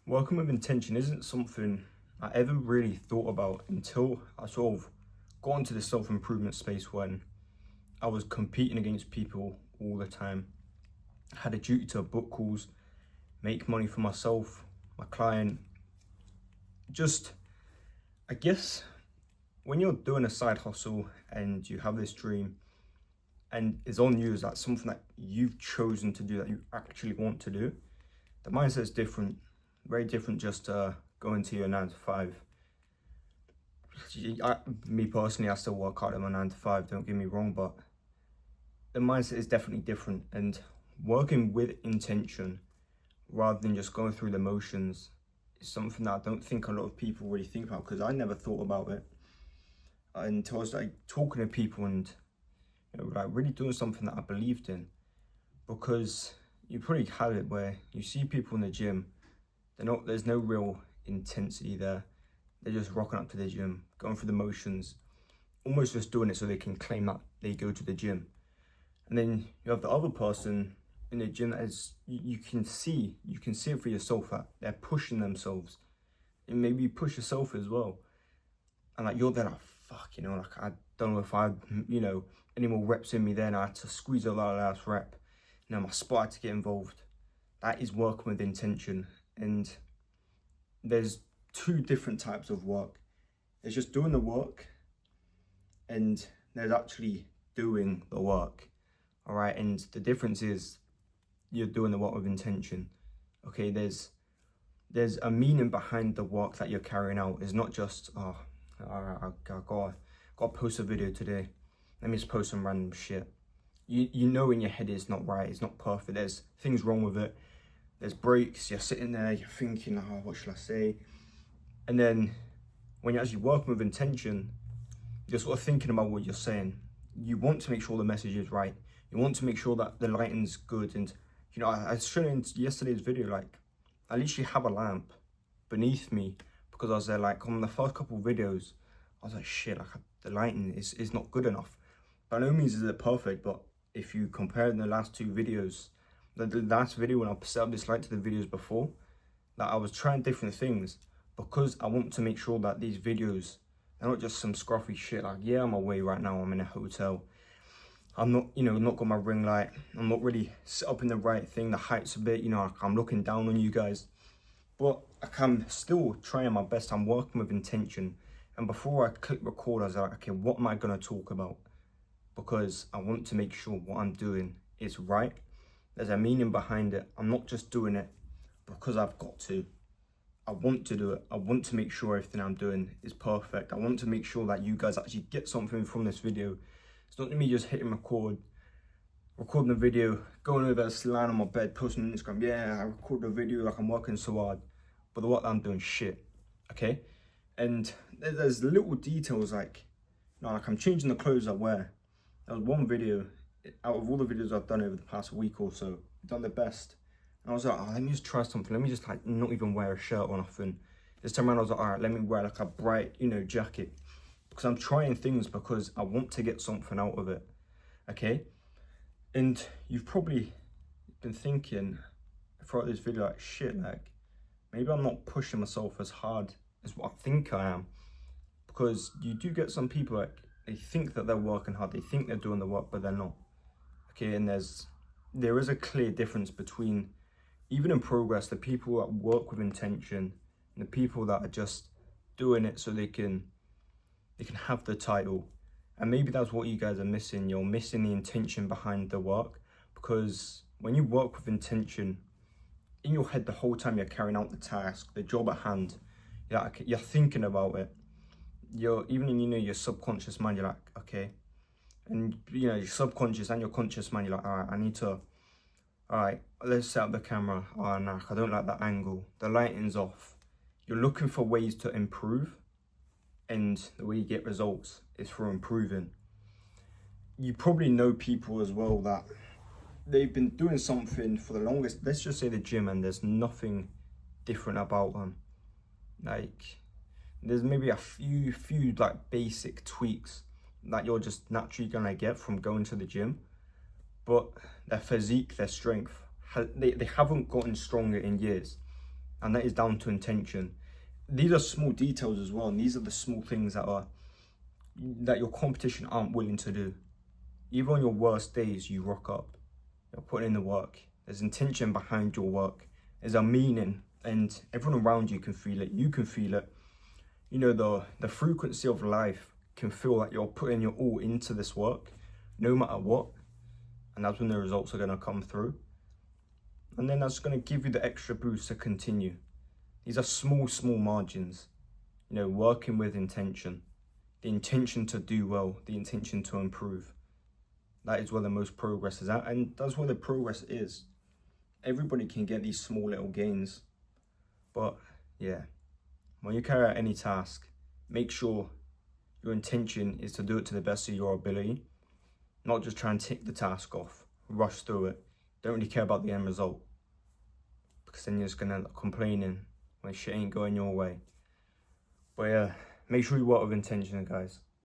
Working with intention isn't something I ever really thought about until I sort of got into the self-improvement space when I was competing against people all the time. I had a duty to book calls, make money for myself, my client. Just, I guess, when you're doing a side hustle and you have this dream and it's on you, is that something that you've chosen to do, that you actually want to do, the mindset is different, very different just going to your 9 to 5. Me personally, I still work hard at my 9 to 5, don't get me wrong, but the mindset is definitely different. And working with intention rather than just going through the motions is something that I don't think a lot of people really think about, because I never thought about it until I was like talking to people and like really doing something that I believed in. Because you probably have it where you see people in the gym, there's no real intensity there. They're just rocking up to the gym, going through the motions, almost just doing it so they can claim that they go to the gym. And then you have the other person in the gym that is, you can see it for yourself that they're pushing themselves. And maybe you push yourself as well. And like you're there like, fuck, like I don't know if I had, any more reps in me then. I had to squeeze out that last rep. My spot had to get involved. That is working with intention. And there's two different types of work. There's just doing the work, and there's actually doing the work. All right, and the difference is you're doing the work with intention. Okay, there's a meaning behind the work that you're carrying out. It's not just all right, I gotta post a video today. Let me just post some random shit. You know in your head it's not right, it's not perfect. There's things wrong with it. There's breaks. You're sitting there, you're thinking, what should I say? And then when you're actually working with intention, you're sort of thinking about what you're saying. You want to make sure the message is right. You want to make sure that the lighting's good. And I showed in yesterday's video, like I literally have a lamp beneath me, because I was there like on the first couple of videos, I was like, shit, like the lighting is not good enough. By no means is it perfect, but if you compare the last two videos, the last video when I set up this light to the videos before, that I was trying different things because I want to make sure that these videos are not just some scruffy shit. Like, yeah, I'm away right now, I'm in a hotel. I'm not, not got my ring light. I'm not really set up in the right thing. The height's a bit, I'm looking down on you guys. But I'm still trying my best. I'm working with intention. And before I click record, I was like, okay, what am I going to talk about? Because I want to make sure what I'm doing is right. There's a meaning behind it. I'm not just doing it because I've got to. I want to do it. I want to make sure everything I'm doing is perfect. I want to make sure that you guys actually get something from this video. It's not me just hitting record, recording the video, going over there, lying on my bed, posting on Instagram. Yeah, I record the video like I'm working so hard, but the work that I'm doing shit. Okay, and there's little details like I'm changing the clothes I wear. There was one video out of all the videos I've done over the past week or so, I've done the best. And I was like, let me just try something. Let me just like not even wear a shirt or nothing. This time around I was like, all right, let me wear like a bright, jacket. Because I'm trying things because I want to get something out of it. Okay? And you've probably been thinking throughout this video, like, shit, like, maybe I'm not pushing myself as hard as what I think I am. Because you do get some people, like, they think that they're working hard, they think they're doing the work, but they're not. Okay, and there is a clear difference between, even in progress, the people that work with intention and the people that are just doing it so they can have the title. And maybe that's what you guys are missing. You're missing the intention behind the work, because when you work with intention, in your head the whole time you're carrying out the task, the job at hand, you're thinking about it. You're even in your subconscious mind, you're like, okay, and your subconscious and your conscious mind, you're like, all right, let's set up the camera. Oh no, I don't like that angle, the lighting's off. You're looking for ways to improve, and the way you get results is through improving. You probably know people as well that they've been doing something for the longest, let's just say the gym, and there's nothing different about them. Like, there's maybe a few like basic tweaks that you're just naturally gonna get from going to the gym, but their physique, their strength, they haven't gotten stronger in years. and that is down to intention. These are small details as well, and these are the small things that your competition aren't willing to do. Even on your worst days, you rock up. You're putting in the work. There's intention behind your work. There's a meaning, and everyone around you can feel it. You can feel it. You know, the frequency of life can feel like you're putting your all into this work, no matter what. And that's when the results are going to come through. And then that's going to give you the extra boost to continue. These are small margins. You know, working with intention. The intention to do well, the intention to improve. That is where the most progress is at, and that's where the progress is. Everybody can get these small little gains. But yeah, when you carry out any task, make sure your intention is to do it to the best of your ability, not just try and tick the task off, rush through it. Don't really care about the end result, because then you're just gonna end up complaining when shit ain't going your way. But yeah, make sure you work with intention, guys.